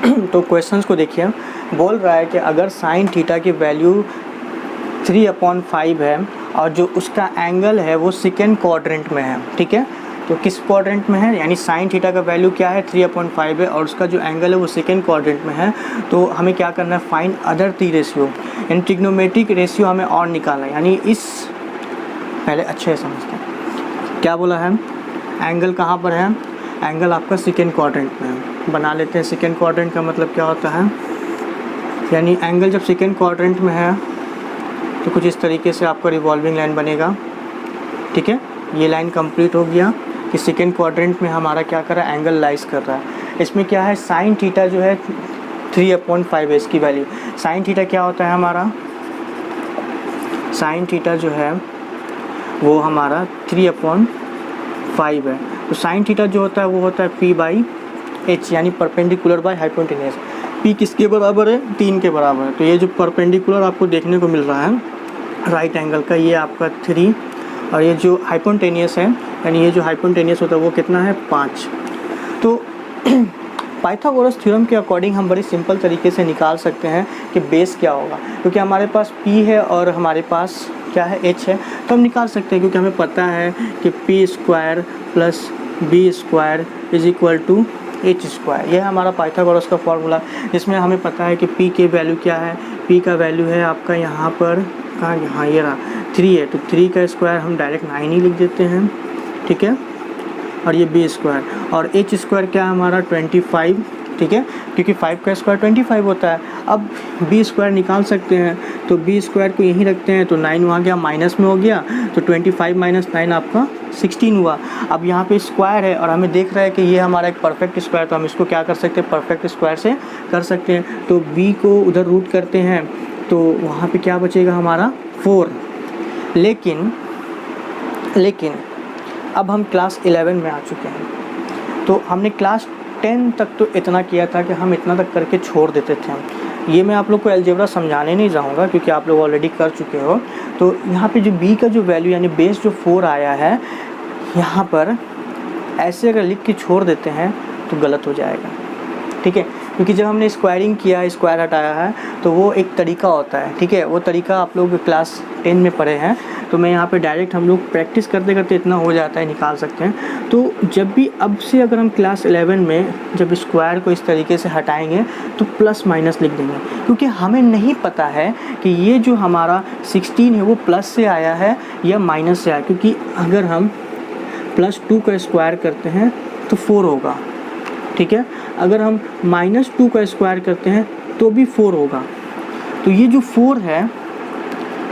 तो क्वेश्चंस को देखिए, बोल रहा है कि अगर साइन थीटा की वैल्यू 3/5 है और जो उसका एंगल है वो सेकेंड क्वाड्रेंट में है, ठीक है। तो किस क्वाड्रेंट में है, यानी साइन थीटा का वैल्यू क्या है 3/5 है और उसका जो एंगल है वो सेकेंड क्वाड्रेंट में है, तो हमें क्या करना है, फाइंड अदर टी रेशियो, यानी ट्रिग्नोमेट्रिक रेशियो हमें और निकालना है। यानी इस पहले अच्छे से समझते हैं क्या बोला है, एंगल कहाँ पर है, एंगल आपका सेकेंड क्वाड्रेंट में है। बना लेते हैं, सेकेंड क्वाड्रेंट का मतलब क्या होता है, यानी एंगल जब सेकेंड क्वाड्रेंट में है तो कुछ इस तरीके से आपका रिवॉल्विंग लाइन बनेगा, ठीक है। ये लाइन कंप्लीट हो गया कि सेकेंड क्वाड्रेंट में हमारा क्या कर रहा है, एंगल लाइज कर रहा है। इसमें क्या है, साइन थीटा जो है 3/5 है इसकी वैल्यू। साइन थीटा क्या होता है हमारा, साइन थीटा जो है वो हमारा 3/5 है। तो साइन थीटा जो होता है वो होता है P/H, यानी परपेंडिकुलर बाय हाइपोटेन्यूस। P किसके बराबर है, 3 के बराबर है। तो ये जो परपेंडिकुलर आपको देखने को मिल रहा है राइट एंगल का, ये आपका 3, और ये जो हाइपोटेन्यूस है, यानी ये जो हाइपोटेन्यूस होता है वो कितना है, 5। तो पाइथागोरस थ्योरम के अकॉर्डिंग हम बड़ी सिंपल तरीके से निकाल सकते हैं कि बेस क्या होगा, क्योंकि हमारे पास P है और हमारे पास क्या है, H है। तो हम निकाल सकते हैं क्योंकि हमें पता है कि P² + B² = H²। यह हमारा पाइथागोरस का फॉर्मूला, जिसमें हमें पता है कि P की वैल्यू क्या है, P का वैल्यू है आपका यहाँ पर, कहाँ, यहाँ ये रहा 3 है। तो 3 का स्क्वायर हम डायरेक्ट 9 ही लिख देते हैं, ठीक है। और ये B² और H² क्या है हमारा 25, ठीक है, क्योंकि 5 का स्क्वायर 25 होता है। अब B² निकाल सकते हैं, तो B² को यहीं रखते हैं, तो 9 वहाँ गया, माइनस में हो गया, तो 25 - 9 आपका 16 हुआ। अब यहाँ पे स्क्वायर है और हमें देख रहा है कि ये हमारा एक परफेक्ट स्क्वायर, तो हम इसको क्या कर सकते हैं, परफेक्ट स्क्वायर से कर सकते हैं। तो B को उधर रूट करते हैं तो वहाँ पे क्या बचेगा हमारा 4। लेकिन अब हम क्लास 11 में आ चुके हैं, तो हमने क्लास 10 तक तो इतना किया था कि हम इतना तक करके छोड़ देते थे। ये मैं आप लोग को अलजेब्रा समझाने नहीं जाऊँगा क्योंकि आप लोग ऑलरेडी कर चुके हो। तो यहाँ पे जो B का जो वैल्यू यानी बेस जो 4 आया है, यहाँ पर ऐसे अगर लिख के छोड़ देते हैं तो गलत हो जाएगा, ठीक है। क्योंकि जब हमने स्क्वायरिंग किया, स्क्वायर हटाया है, तो वो एक तरीका होता है, ठीक है। वो तरीका आप लोग क्लास 10 में पढ़े हैं, तो मैं यहाँ पे डायरेक्ट हम लोग प्रैक्टिस करते करते इतना हो जाता है, निकाल सकते हैं। तो जब भी अब से अगर हम क्लास 11 में जब स्क्वायर को इस तरीके से हटाएंगे तो प्लस माइनस लिख देंगे, क्योंकि हमें नहीं पता है कि ये जो हमारा 16 है वो प्लस से आया है या माइनस से आया। क्योंकि अगर हम +2 का स्क्वायर करते हैं तो 4 होगा, ठीक है। अगर हम -2 का स्क्वायर करते हैं तो भी 4 होगा। तो ये जो 4 है,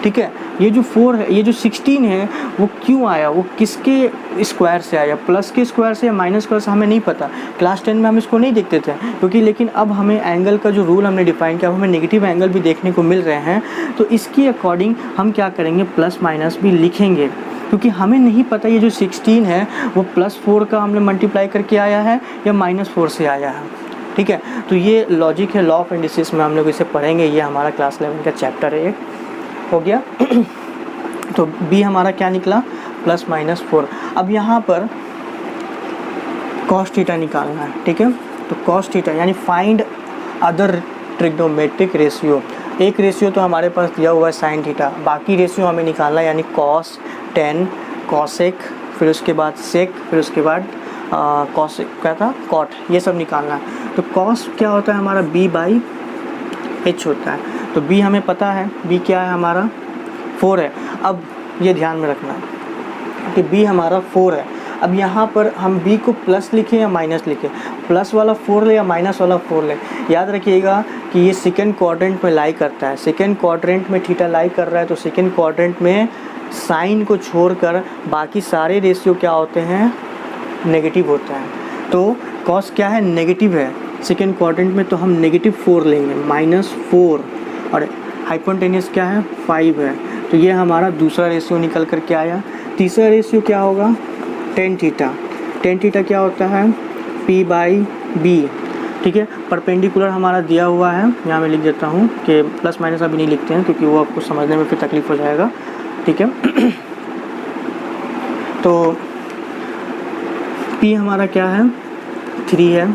ठीक है, ये जो 4 है, ये जो 16 है वो क्यों आया, वो किसके स्क्वायर से आया, प्लस के स्क्वायर से या माइनस स्क्वायर से, हमें नहीं पता। क्लास 10 में हम इसको नहीं देखते थे क्योंकि, लेकिन अब हमें एंगल का जो रूल हमने डिफाइन किया, अब हमें नेगेटिव एंगल भी देखने को मिल रहे हैं। तो इसके अकॉर्डिंग हम क्या करेंगे, प्लस माइनस भी लिखेंगे, क्योंकि हमें नहीं पता ये जो 16 है वो +4 का हमने मल्टीप्लाई करके आया है या -4 से आया है, ठीक है। तो ये लॉजिक है, लॉ ऑफ इंडिसेस में हम लोग इसे पढ़ेंगे। ये हमारा क्लास 11 का चैप्टर है, एक हो गया। तो B हमारा क्या निकला, +-4। अब यहाँ पर cos थीटा निकालना है, ठीक है। तो cos थीटा यानी फाइंड अदर ट्रिग्नोमेट्रिक रेशियो। एक रेशियो तो हमारे पास दिया हुआ है साइन थीटा, बाकी रेशियो हमें निकालना है, यानी cos, tan, cosec, फिर उसके बाद sec, फिर उसके बाद cosec क्या था, cot, ये सब निकालना है। तो cos क्या होता है हमारा, B/H होता है। तो B हमें पता है, B क्या है हमारा 4 है। अब ये ध्यान में रखना कि B हमारा 4 है। अब यहाँ पर हम B को प्लस लिखें या माइनस लिखें, प्लस वाला 4 ले या माइनस वाला 4 ले। याद रखिएगा कि ये सेकेंड क्वाड्रेंट में लाई करता है, सेकेंड क्वाड्रेंट में थीटा लाई कर रहा है, तो सेकेंड क्वाड्रेंट में साइन को छोड़कर बाकी सारे रेशियो क्या होते हैं, नेगेटिव होते हैं। तो कॉस क्या है, नेगेटिव है सेकेंड क्वाड्रेंट में, तो हम -4 लेंगे, -4। और हाइपोटेन्यूस क्या है, 5 है। तो ये हमारा दूसरा रेशियो निकल कर के आया। तीसरा रेशियो क्या होगा, tan थीटा। tan थीटा क्या होता है, P/B, ठीक है। परपेंडिकुलर हमारा दिया हुआ है, यहाँ मैं लिख देता हूँ कि प्लस माइनस अभी नहीं लिखते हैं क्योंकि वो आपको समझने में फिर तकलीफ हो जाएगा, ठीक है। तो P हमारा क्या है, 3 है,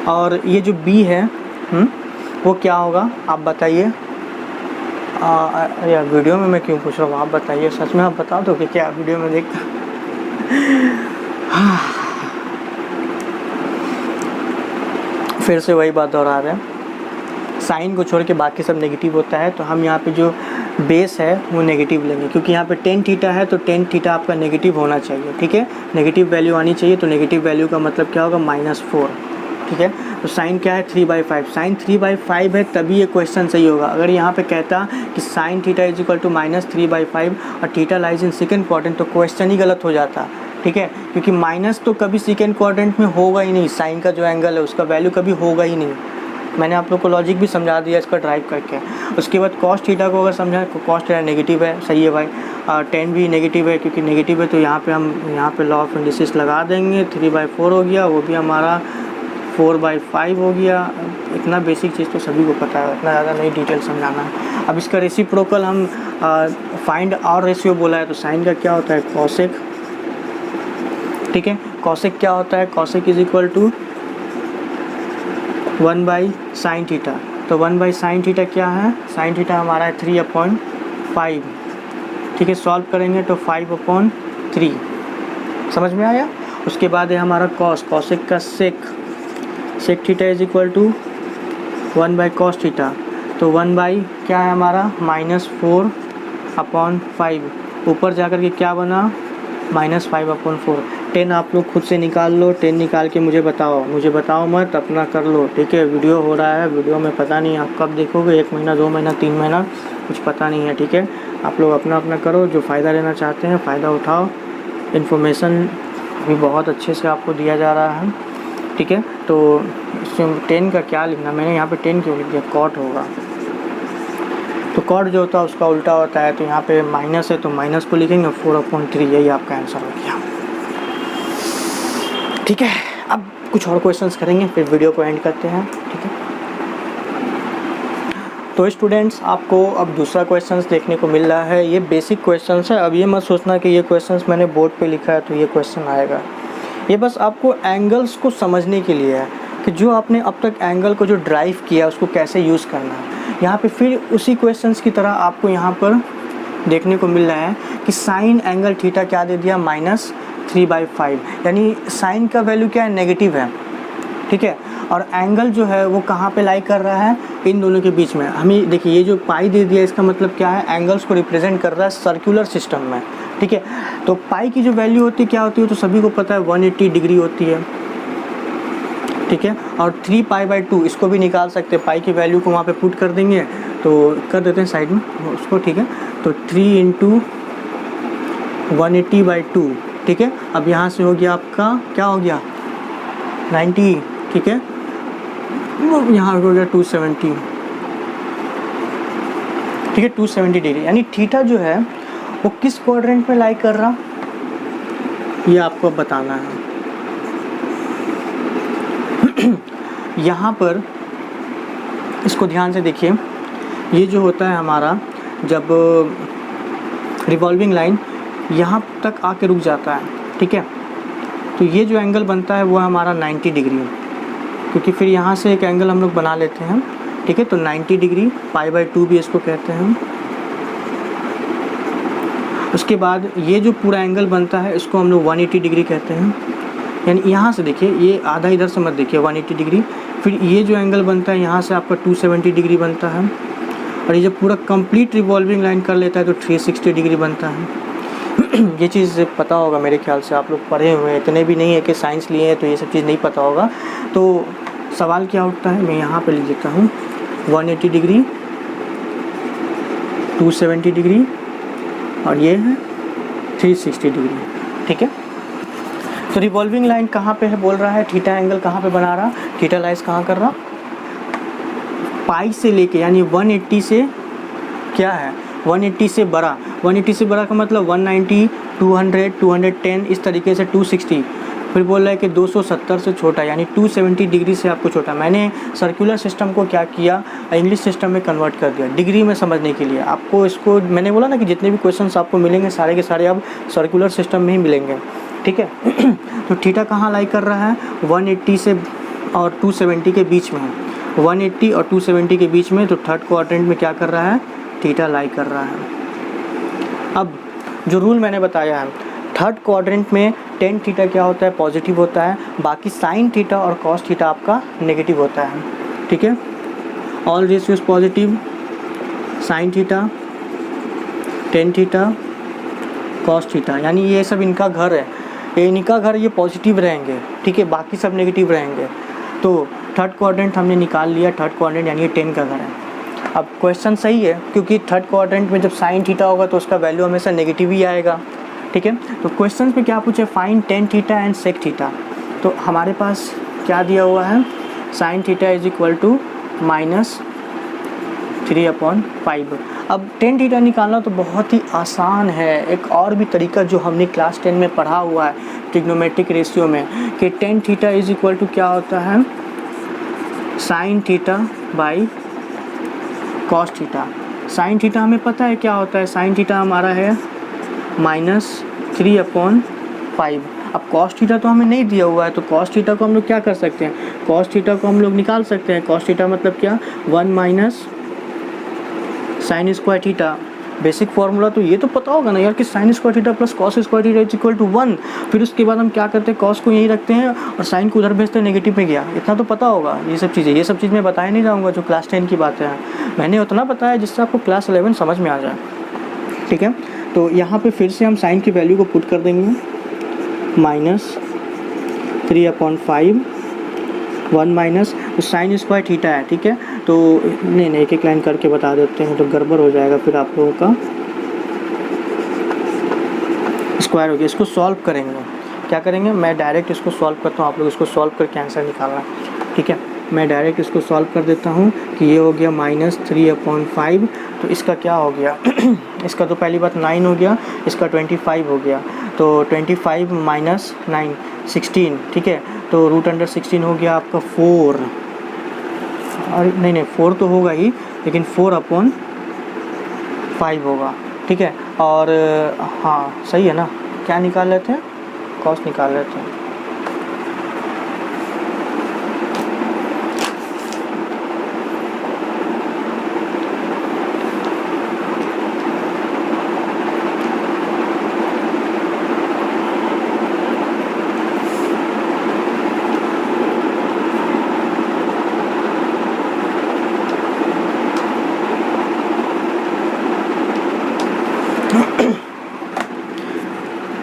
और ये जो बी है वो क्या होगा आप बताइए। यार वीडियो में मैं क्यों पूछ रहा हूँ, आप बताइए, सच में आप बता दो कि क्या वीडियो में देखता। फिर से वही बात दोहरा रहे हैं, साइन को छोड़ के बाकी सब नेगेटिव होता है, तो हम यहाँ पे जो बेस है वो नेगेटिव लेंगे, क्योंकि यहाँ पे टेन थीटा है तो टेन थीटा आपका नेगेटिव होना चाहिए, ठीक है, नेगेटिव वैल्यू आनी चाहिए। तो नेगेटिव वैल्यू का मतलब क्या होगा, -4, ठीक है। तो साइन क्या है 3/5, साइन 3/5 है तभी ये क्वेश्चन सही होगा। अगर यहाँ पे कहता कि sine theta is equal to -3/5 और theta lies in second quadrant, तो क्वेश्चन ही गलत हो जाता, ठीक है, क्योंकि माइनस तो कभी सेकेंड क्वाड्रेंट में होगा ही नहीं, साइन का जो एंगल है उसका वैल्यू कभी होगा ही नहीं। मैंने आप लोग को लॉजिक भी समझा दिया इसका ड्राइव करके। उसके बाद कॉस थीटा को अगर समझा, कॉस थीटा नेगेटिव है, सही है भाई, 10 भी नेगेटिव है, क्योंकि नेगेटिव है तो यहाँ पे हम यहाँ पे लॉ ऑफ इंडिसेस लगा देंगे, 3/4 हो गया, वो भी हमारा 4/5 हो गया। इतना बेसिक चीज़ तो सभी को पता है, इतना ज़्यादा नहीं डिटेल समझाना है। अब इसका रेसिप्रोकल हम फाइंड और रेशियो बोला है, तो साइन का क्या होता है कॉसेक, ठीक है, कॉसेक क्या होता है, cosec is equal to 1/sin theta. तो 1/sin थीटा क्या है, साइन थीटा हमारा है 3/5, ठीक है, सॉल्व करेंगे तो 5/3, समझ में आया। उसके बाद है हमारा कॉस, कॉसेक का sec theta is equal to 1/cos theta. तो 1 क्या है हमारा -4/5, ऊपर जाकर के क्या बना -5/4। 10 आप लोग खुद से निकाल लो, 10 निकाल के मुझे बताओ मत, अपना कर लो, ठीक है। वीडियो हो रहा है, वीडियो में पता नहीं आप कब देखोगे, 1 महीना 2 महीना 3 महीना, कुछ पता नहीं है, ठीक है। आप लोग अपना करो, जो फ़ायदा लेना चाहते हैं फ़ायदा उठाओ। इन्फॉर्मेशन भी बहुत अच्छे से आपको दिया जा रहा है, ठीक है। तो इसमें 10 का क्या लिखना, मैंने यहाँ पे 10 क्यों लिख दिया, कॉट होगा, तो कॉट जो होता है उसका उल्टा होता है, तो यहाँ पे माइनस है तो माइनस को लिखेंगे, 4/3, यही आपका आंसर हो गया, ठीक है। अब कुछ और क्वेश्चंस करेंगे फिर वीडियो को एंड करते हैं, ठीक है। तो स्टूडेंट्स आपको अब दूसरा क्वेश्चंस देखने को मिल रहा है, ये बेसिक क्वेश्चंस है। अब ये मत सोचना कि ये क्वेश्चंस मैंने बोर्ड पे लिखा है तो ये क्वेश्चन आएगा, ये बस आपको एंगल्स को समझने के लिए है कि जो आपने अब तक एंगल को जो ड्राइव किया उसको कैसे यूज़ करना है। यहाँ पे फिर उसी क्वेश्चंस की तरह आपको यहाँ पर देखने को मिल रहा है कि साइन एंगल थीटा क्या दे दिया, -3/5, यानी साइन का वैल्यू क्या है, नेगेटिव है, ठीक है। और एंगल जो है वो कहाँ पे लाई कर रहा है, इन दोनों के बीच में। हमें देखिए ये जो पाई दे दिया इसका मतलब क्या है, एंगल्स को रिप्रेजेंट कर रहा है सर्कुलर सिस्टम में, ठीक है। तो पाई की जो वैल्यू होती है क्या होती है, तो सभी को पता है 180 डिग्री होती है, ठीक है। और 3π/2 इसको भी निकाल सकते हैं, पाई की वैल्यू को वहाँ पे पुट कर देंगे, तो कर देते हैं साइड में उसको, ठीक है। तो 3 × 180/2, ठीक है। अब यहाँ से हो गया आपका क्या हो गया 90, ठीक है, यहाँ हो गया 270, ठीक है, 270 डिग्री। यानी थीटा जो है वो किस क्वाड्रेंट में लाई कर रहा, ये आपको बताना है। यहाँ पर इसको ध्यान से देखिए, ये जो होता है हमारा जब रिवॉल्विंग लाइन यहाँ तक आके रुक जाता है, ठीक है, तो ये जो एंगल बनता है वो हमारा 90 डिग्री, क्योंकि फिर यहाँ से एक एंगल हम लोग बना लेते हैं, ठीक है। तो 90 डिग्री, π/2 भी इसको कहते हैं। उसके बाद ये जो पूरा एंगल बनता है इसको हम लोग 180 डिग्री कहते हैं। यानी यहाँ से देखिए, ये आधा इधर से मत देखिए, 180 डिग्री। फिर ये जो एंगल बनता है यहाँ से आपका 270 डिग्री बनता है, और ये जब पूरा कंप्लीट रिवॉल्विंग लाइन कर लेता है तो 360 डिग्री बनता है। ये चीज़ पता होगा मेरे ख्याल से, आप लोग पढ़े हुए हैं, इतने भी नहीं है कि साइंस लिए हैं तो ये सब चीज़ नहीं पता होगा। तो सवाल क्या उठता है, मैं यहाँ पे लिख देता हूँ 180 डिग्री, 270 डिग्री और ये है 360 डिग्री, ठीक है। तो रिवॉल्विंग लाइन कहाँ पे है बोल रहा है, थीटा एंगल कहाँ पे बना रहा, थीटा लाइज कहाँ कर रहा, पाई से लेके, यानी 180 से क्या है 180 से बड़ा, 180 से बड़ा का मतलब 190, 200, 210 इस तरीके से 260, फिर बोल रहा है कि 270 से छोटा, यानी 270 डिग्री से आपको छोटा। मैंने सर्कुलर सिस्टम को क्या किया, इंग्लिश सिस्टम में कन्वर्ट कर दिया डिग्री में समझने के लिए। आपको इसको मैंने बोला ना कि जितने भी क्वेश्चंस आपको मिलेंगे सारे के सारे अब सर्कुलर सिस्टम में ही मिलेंगे, ठीक है। तो थीटा कहाँ लाई कर रहा है, 180 से और 270 के बीच में है, 180 और 270 के बीच में, तो थर्ड क्वाड्रेंट में क्या कर रहा है, थीटा लाई कर रहा है। अब जो रूल मैंने बताया है, थर्ड क्वाड्रेंट में टेन थीटा क्या होता है, पॉजिटिव होता है, बाकी साइन थीटा और कॉस थीटा आपका नेगेटिव होता है। ठीक है, all ratios positive, sine theta, tan theta, cos theta, यानी ये सब इनका घर है, ये इनका घर, ये पॉजिटिव रहेंगे। ठीक है, बाकी सब नेगेटिव रहेंगे। तो थर्ड क्वाड्रेंट हमने निकाल लिया, थर्ड क्वाड्रेंट यानी ये 10 का घर है। अब क्वेश्चन सही है, क्योंकि थर्ड क्वाड्रेंट में जब साइन थीटा होगा तो उसका वैल्यू हमेशा नेगेटिव ही आएगा। ठीक है, तो क्वेश्चन पे क्या पूछे, find tan theta and sec theta. तो हमारे पास क्या दिया हुआ है, sine theta is equal to -3/5। अब टेन थीटा निकालना तो बहुत ही आसान है। एक और भी तरीका जो हमने क्लास 10 में पढ़ा हुआ है ट्रिग्नोमेट्रिक रेशियो में, कि tan theta is equal to क्या होता है, sine theta by cos theta. Sine theta हमें पता है क्या होता है, साइन थीटा हमारा है -3/5। अब कॉस थीटा तो हमें नहीं दिया हुआ है, तो कॉस थीटा को हम लोग क्या कर सकते हैं, कॉस थीटा को हम लोग निकाल सकते हैं। कॉस थीटा मतलब क्या, 1 - sine square theta. Basic formula तो ये तो पता होगा ना यार कि sine square theta plus cos square theta is equal to 1। फिर उसके बाद हम क्या करते हैं, कॉस को यहीं रखते हैं और साइन को उधर भेजते हैं, नेगेटिव में गया, इतना तो पता होगा। ये सब चीज़ मैं बताया नहीं जाऊँगा जो क्लास 10 की बातें हैं, मैंने उतना बताया जिससे आपको क्लास 11 समझ में आ जाए। ठीक है, तो यहाँ पे फिर से हम साइन की वैल्यू को पुट कर देंगे, -3/5, 1 - तो साइन स्क्वायर थीटा है। ठीक है, तो नहीं एक एक लाइन करके बता देते हैं, तो गड़बड़ हो जाएगा फिर आप लोगों का। स्क्वायर हो गया, इसको सॉल्व करेंगे, क्या करेंगे, मैं डायरेक्ट इसको सॉल्व करता हूँ, आप लोग इसको सॉल्व करके आंसर निकालना। ठीक है, मैं डायरेक्ट इसको सॉल्व कर देता हूँ कि ये हो गया -3/5, तो इसका क्या हो गया इसका तो पहली बात 9 हो गया, इसका 25 हो गया, तो 25 - 9 16। ठीक है, तो √16 हो गया आपका 4, और नहीं 4 तो होगा ही, लेकिन 4/5 होगा। ठीक है, और हाँ सही है ना, क्या निकाल रहे थे, कॉस निकाल रहे थे।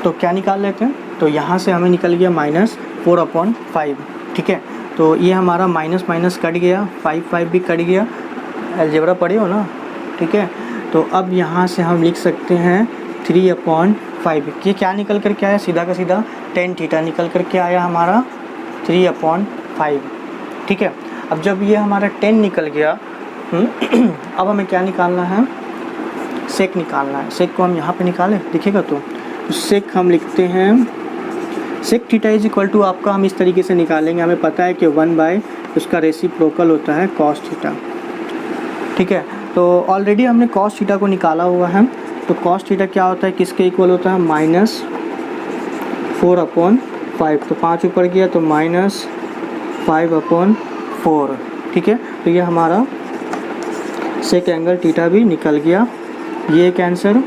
तो क्या निकाल लेते हैं, तो यहाँ से हमें निकल गया -4/5। ठीक है, तो ये हमारा माइनस कट गया, 5 भी कट गया, अलजेब्रा पढ़े हो ना। ठीक है, तो अब यहाँ से हम लिख सकते हैं 3/5। ये क्या निकल कर के आया, सीधा का सीधा टेन थीटा निकल कर के आया हमारा 3/5। ठीक है, अब जब ये हमारा 10 निकल गया, अब हमें क्या निकालना है, सेक निकालना है। सेक को हम यहाँ पे निकालें, दिखेगा तो सेक हम लिखते हैं, sec theta is equal to आपका हम इस तरीके से निकालेंगे, हमें पता है कि 1/ उसका रेसिप्रोकल होता है कॉस थीटा। ठीक है, तो ऑलरेडी हमने कॉस थीटा को निकाला हुआ है, तो कॉस थीटा क्या होता है, किसके इक्वल होता है, -4/5। तो 5 ऊपर गया तो -5/4। ठीक है, तो ये हमारा सेक एंगल थीटा भी निकल गया, ये कैंसर,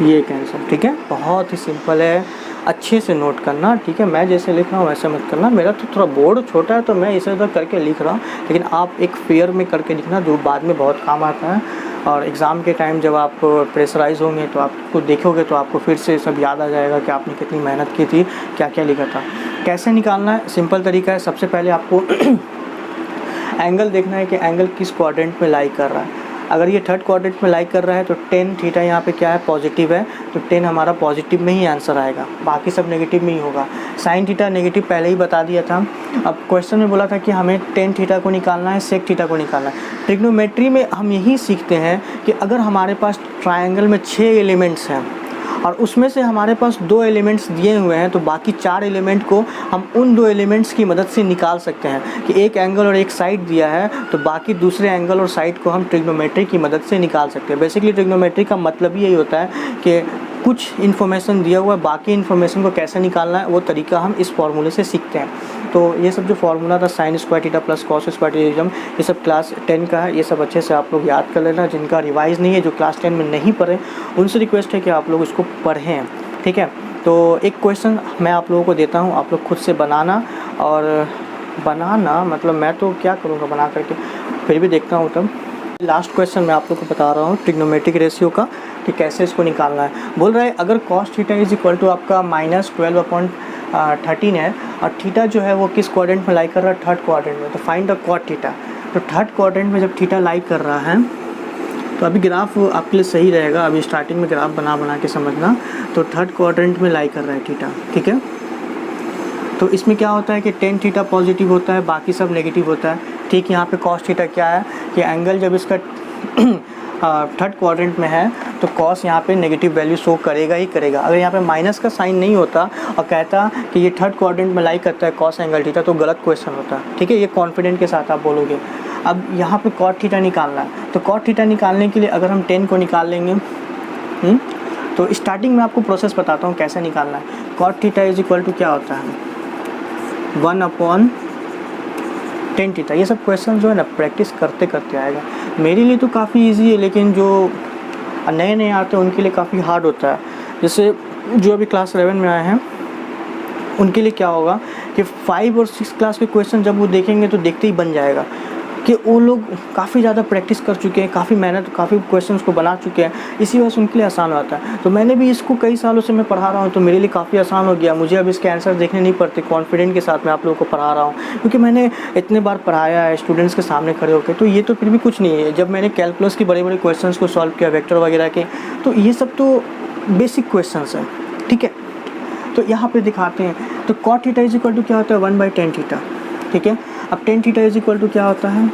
ये कैंसर। ठीक है, बहुत ही सिंपल है, अच्छे से नोट करना। ठीक है, मैं जैसे लिख रहा हूँ वैसे मत करना, मेरा तो थोड़ा बोर्ड छोटा है तो मैं इसे इधर करके लिख रहा हूँ, लेकिन आप एक फेयर में करके लिखना जो बाद में बहुत काम आता है, और एग्ज़ाम के टाइम जब आप प्रेशराइज होंगे तो आपको देखोगे तो आपको फिर से सब याद आ जाएगा कि आपने कितनी मेहनत की थी, क्या क्या लिखा था। कैसे निकालना है, सिंपल तरीका है, सबसे पहले आपको एंगल देखना है कि एंगल किस क्वाड्रेंट में लाई कर रहा है। अगर ये थर्ड क्वाड्रेंट में लाई कर रहा है तो टेन थीटा यहाँ पे क्या है, पॉजिटिव है, तो 10 हमारा पॉजिटिव में ही आंसर आएगा, बाकी सब नेगेटिव में ही होगा। साइन थीटा नेगेटिव पहले ही बता दिया था। अब क्वेश्चन में बोला था कि हमें टेन थीटा को निकालना है, सेक थीटा को निकालना है। ट्रिग्नोमेट्री में हम यही सीखते हैं कि अगर हमारे पास ट्रायंगल में 6 एलिमेंट्स हैं और उसमें से हमारे पास 2 एलिमेंट्स दिए हुए हैं, तो बाकी 4 एलिमेंट को हम उन 2 एलिमेंट्स की मदद से निकाल सकते हैं। कि एक एंगल और एक साइड दिया है तो बाकी दूसरे एंगल और साइड को हम ट्रिग्नोमेट्री की मदद से निकाल सकते हैं। बेसिकली ट्रिग्नोमेट्री का मतलब ही यही होता है कि कुछ इन्फॉर्मेशन दिया हुआ है, बाकी इन्फॉर्मेशन को कैसे निकालना है वो तरीका हम इस फॉर्मूले से सीखते हैं। तो ये सब जो फार्मूला था sign square theta plus cos square theta, ये सब क्लास 10 का है, ये सब अच्छे से आप लोग याद कर लेना। जिनका रिवाइज़ नहीं है, जो क्लास 10 में नहीं पढ़े, उनसे रिक्वेस्ट है कि आप लोग इसको पढ़ें, ठीक है। तो एक क्वेश्चन मैं आप लोगों को देता हूँ, आप लोग खुद से बनाना, और बनाना मतलब मैं तो क्या करूँगा बना करके, फिर भी देखता हूँ। तब लास्ट क्वेश्चन मैं आप लोग को बता रहा हूँ ट्रिग्नोमेट्रिक रेशियो का कि कैसे इसको निकालना है। बोल रहा है अगर cos theta is equal to आपका -12/13 है, और थीटा जो है वो किस क्वाड्रेंट में लाई कर रहा है, थर्ड क्वाड्रेंट में, तो फाइंड द कॉट थीटा। तो थर्ड क्वाड्रेंट में जब थीटा लाई कर रहा है, तो अभी ग्राफ आपके लिए सही रहेगा, अभी स्टार्टिंग में ग्राफ बना के समझना। तो थर्ड क्वाड्रेंट में लाई कर रहा है थीटा, ठीक है। तो इसमें क्या होता है कि टेन थीटा पॉजिटिव होता है, बाकी सब नेगेटिव होता है, ठीक। यहाँ पे कॉस थीटा क्या है कि एंगल जब इसका थर्ड क्वाड्रेंट में है तो कॉस यहाँ पे नेगेटिव वैल्यू शो करेगा ही करेगा। अगर यहाँ पे माइनस का साइन नहीं होता और कहता कि ये थर्ड क्वाड्रेंट में लाई करता है कॉस एंगल थीटा, तो गलत क्वेश्चन होता, ठीक है। ये कॉन्फिडेंट के साथ आप बोलोगे। अब यहाँ पे कॉट थीटा निकालना है, तो कॉट थीटा निकालने के लिए अगर हम 10 को निकाल लेंगे, तो स्टार्टिंग में आपको प्रोसेस बताता हूँ कैसे निकालना है। Cot theta is equal to क्या होता है, 1/10 थीटा। ये सब क्वेश्चन जो है ना प्रैक्टिस करते करते आएगा। मेरे लिए तो काफ़ी इजी है, लेकिन जो नए नए आते हैं उनके लिए काफ़ी हार्ड होता है। जैसे जो अभी क्लास 11 में आए हैं उनके लिए क्या होगा कि 5 और 6 क्लास के क्वेश्चन जब वो देखेंगे तो देखते ही बन जाएगा कि वो लोग काफ़ी ज़्यादा प्रैक्टिस कर चुके हैं, काफ़ी मेहनत, काफ़ी क्वेश्चंस को बना चुके हैं, इसी वजह से उनके लिए आसान होता है। तो मैंने भी इसको कई सालों से मैं पढ़ा रहा हूँ, तो मेरे लिए काफ़ी आसान हो गया। मुझे अब इसके आंसर देखने नहीं पड़ते, कॉन्फिडेंट के साथ मैं आप लोगों को पढ़ा रहा हूँ, क्योंकि मैंने इतने बार पढ़ाया है स्टूडेंट्स के सामने खड़े होकर। तो ये तो फिर भी कुछ नहीं है। जब मैंने कैलकुलस के बड़े बड़े क्वेश्चन को सॉल्व किया, वेक्टर वगैरह के, तो ये सब तो बेसिक क्वेश्चन हैं, ठीक है। तो यहाँ पर दिखाते हैं। तो cot theta is equal to क्या होता है, 1/10 थीटा, ठीक है। अब 10 थीटा इज इक्वल टू क्या होता है,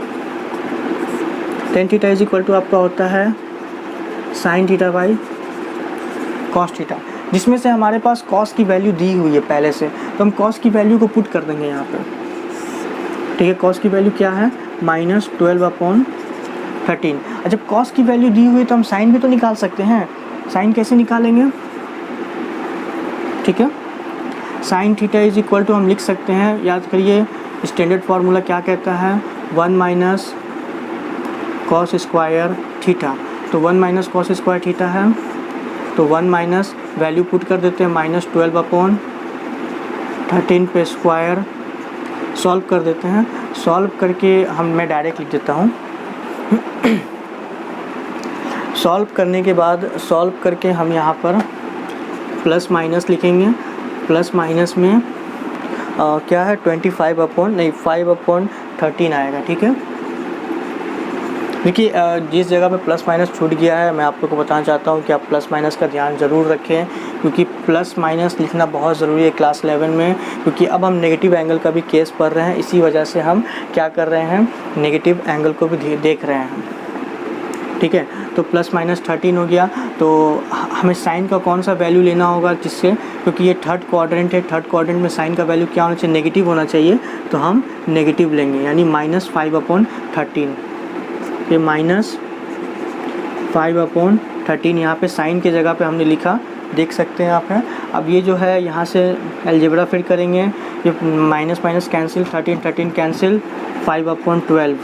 10 थीटा इज इक्वल टू आपका होता है sine theta by cos theta, जिसमें से हमारे पास कॉस की वैल्यू दी हुई है पहले से, तो हम कॉस की वैल्यू को पुट कर देंगे यहाँ पे, ठीक है। कॉस की वैल्यू क्या है, -12/13। जब कॉस की वैल्यू दी हुई है तो हम साइन भी तो निकाल सकते हैं। साइन कैसे निकालेंगे, ठीक है। Sine theta is equal to हम लिख सकते हैं, याद करिए स्टैंडर्ड फार्मूला क्या कहता है, 1 - कॉस स्क्वायर थीटा। तो 1 - कॉस स्क्वायर थीटा है, तो 1 - वैल्यू पुट कर देते हैं -12/13 पे स्क्वायर, सॉल्व कर देते हैं। सॉल्व करके मैं डायरेक्ट लिख देता हूँ। सॉल्व करने के बाद सॉल्व करके हम यहाँ पर प्लस माइनस लिखेंगे। प्लस माइनस में क्या है 5/13 आएगा, ठीक है। देखिए जिस जगह पे प्लस माइनस छूट गया है, मैं आप लोग को बताना चाहता हूँ कि आप प्लस माइनस का ध्यान ज़रूर रखें, क्योंकि प्लस माइनस लिखना बहुत ज़रूरी है क्लास 11 में। क्योंकि अब हम नेगेटिव एंगल का भी केस पढ़ रहे हैं, इसी वजह से हम क्या कर रहे हैं, नेगेटिव एंगल को भी देख रहे हैं, ठीक है। तो +-13 हो गया। तो हमें साइन का कौन सा वैल्यू लेना होगा, जिससे, क्योंकि ये थर्ड क्वाड्रेंट है, थर्ड क्वाड्रेंट में साइन का वैल्यू क्या होना चाहिए, नेगेटिव होना चाहिए, तो हम नेगेटिव लेंगे, यानी -5/13। ये -5/13 यहाँ पे साइन की जगह पे हमने लिखा, देख सकते हैं आप हैं। अब ये जो है यहाँ से अलजेब्रा फिर करेंगे, ये माइनस माइनस कैंसिल, 13 कैंसिल, 5/12,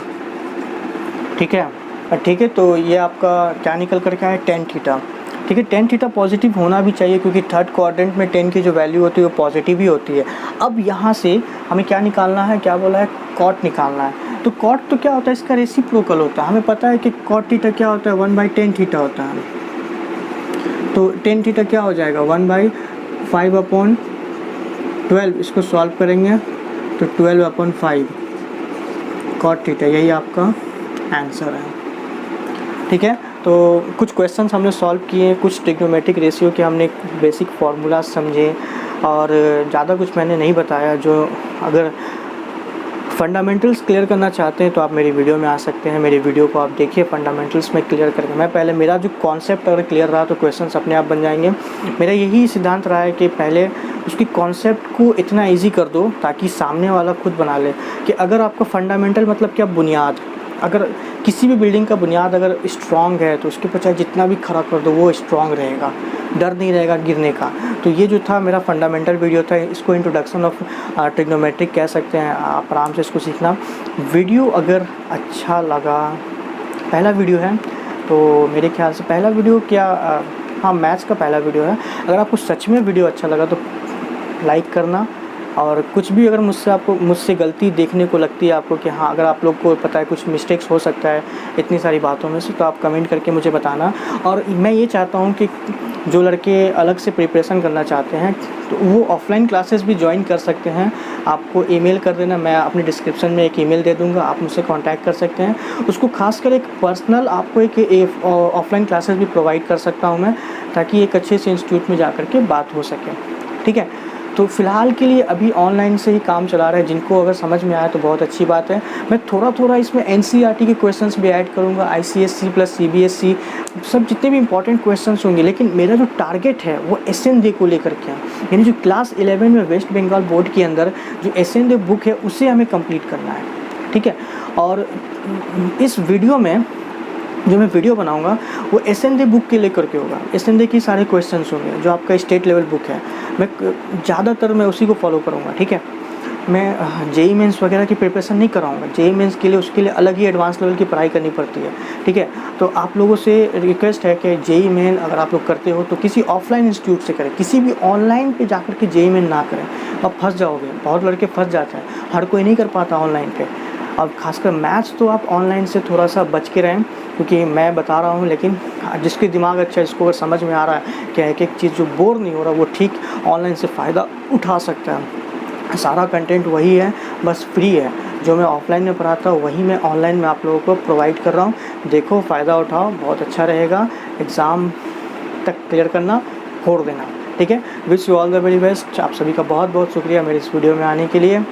ठीक है। ठीक है, तो ये आपका क्या निकल कर के आया, 10 थीटा, ठीक है। 10 थीटा पॉजिटिव होना भी चाहिए, क्योंकि थर्ड क्वाड्रेंट में 10 की जो वैल्यू होती है वो पॉजिटिव ही होती है। अब यहाँ से हमें क्या निकालना है, क्या बोला है, कॉट निकालना है। तो कॉट तो क्या होता है, इसका रेसिप्रोकल होता है। हमें पता है कि कॉट थीटा क्या होता है, 1/10 थीटा होता है। तो 10 थीटा क्या हो जाएगा, 1/5/12। इसको सॉल्व करेंगे तो 12/5 कॉट थीटा, यही आपका आंसर है, ठीक है। तो कुछ क्वेश्चंस हमने सॉल्व किए, कुछ ट्रिग्नोमेट्रिक रेशियो के हमने बेसिक फार्मूला समझे, और ज़्यादा कुछ मैंने नहीं बताया। जो अगर फंडामेंटल्स क्लियर करना चाहते हैं तो आप मेरी वीडियो में आ सकते हैं, मेरी वीडियो को आप देखिए, फंडामेंटल्स में क्लियर करके मैं पहले, मेरा जो कॉन्सेप्ट अगर क्लियर रहा तो क्वेश्चंस अपने आप बन जाएंगे। मेरा यही सिद्धांत रहा है कि पहले उसकी कॉन्सेप्ट को इतना ईजी कर दो ताकि सामने वाला खुद बना ले। कि अगर आपका फंडामेंटल मतलब क्या, बुनियाद, अगर किसी भी बिल्डिंग का बुनियाद अगर स्ट्रॉन्ग है तो उसके ऊपर चाहे जितना भी खड़ा कर दो वो स्ट्रॉन्ग रहेगा, डर नहीं रहेगा गिरने का। तो ये जो था मेरा फंडामेंटल वीडियो था, इसको इंट्रोडक्शन ऑफ ट्रिग्नोमेट्रिक कह सकते हैं। आप आराम से इसको सीखना। वीडियो अगर अच्छा लगा, पहला वीडियो है तो मेरे ख्याल से पहला वीडियो क्या हाँ मैथ्स का पहला वीडियो है। अगर आपको सच में वीडियो अच्छा लगा तो लाइक करना, और कुछ भी अगर मुझसे गलती देखने को लगती है आपको कि हाँ अगर आप लोग को पता है कुछ मिस्टेक्स हो सकता है इतनी सारी बातों में से, तो आप कमेंट करके मुझे बताना। और मैं ये चाहता हूँ कि जो लड़के अलग से प्रिपरेशन करना चाहते हैं तो वो ऑफलाइन क्लासेस भी ज्वाइन कर सकते हैं। आपको ईमेल कर देना, मैं अपने डिस्क्रिप्शन में एक ईमेल दे दूँगा, आप मुझसे कांटेक्ट कर सकते हैं। उसको खासकर एक पर्सनल आपको एक ऑफलाइन क्लासेस भी प्रोवाइड कर सकता हूँ मैं, ताकि एक अच्छे से इंस्टीट्यूट में जा कर के बात हो सके। ठीक है, तो फ़िलहाल के लिए अभी ऑनलाइन से ही काम चला रहा है। जिनको अगर समझ में आया तो बहुत अच्छी बात है। मैं थोड़ा इसमें एनसीईआरटी के क्वेश्चंस भी ऐड करूँगा, आईसीएसई प्लस सीबीएसई सब जितने भी इंपॉर्टेंट क्वेश्चंस होंगे। लेकिन मेरा जो टारगेट है वो एसएनडे को लेकर के है, यानी जो क्लास 11 में वेस्ट बंगाल बोर्ड के अंदर जो एसएनडे बुक है उसे हमें कंप्लीट करना है। ठीक है, और इस वीडियो में जो मैं वीडियो बनाऊंगा वो एसएनडे बुक के लेकर के होगा। एसएनडे की सारे क्वेश्चंस होंगे जो आपका स्टेट लेवल बुक है, मैं ज़्यादातर मैं उसी को फॉलो करूँगा। ठीक है, मैं जेई मेंस वगैरह की प्रिपरेशन नहीं कराऊंगा। जेई मेंस के लिए उसके लिए अलग ही एडवांस लेवल की पढ़ाई करनी पड़ती है। ठीक है, तो आप लोगों से रिक्वेस्ट है कि जेई मेन अगर आप लोग करते हो तो किसी ऑफलाइन इंस्टीट्यूट से करें, किसी भी ऑनलाइन पे जाकर के जेई मेन ना करें, आप फंस जाओगे। बहुत लड़के फंस जाते हैं, हर कोई नहीं कर पाता ऑनलाइन पे। अब खासकर मैथ्स तो आप ऑनलाइन से थोड़ा सा बच के रहें, क्योंकि मैं बता रहा हूँ, लेकिन जिसके दिमाग अच्छा है, जिसको अगर समझ में आ रहा है कि एक चीज़ जो बोर नहीं हो रहा, वो ठीक ऑनलाइन से फ़ायदा उठा सकता है। सारा कंटेंट वही है, बस फ्री है। जो मैं ऑफलाइन में पढ़ाता हूँ वही मैं ऑनलाइन में आप लोगों को प्रोवाइड कर रहा हूँ। देखो, फ़ायदा उठाओ, बहुत अच्छा रहेगा। एग्ज़ाम तक क्लियर करना, फोड़ देना। ठीक है, wish you all the very best. आप सभी का बहुत बहुत शुक्रिया मेरे इस वीडियो में आने के लिए।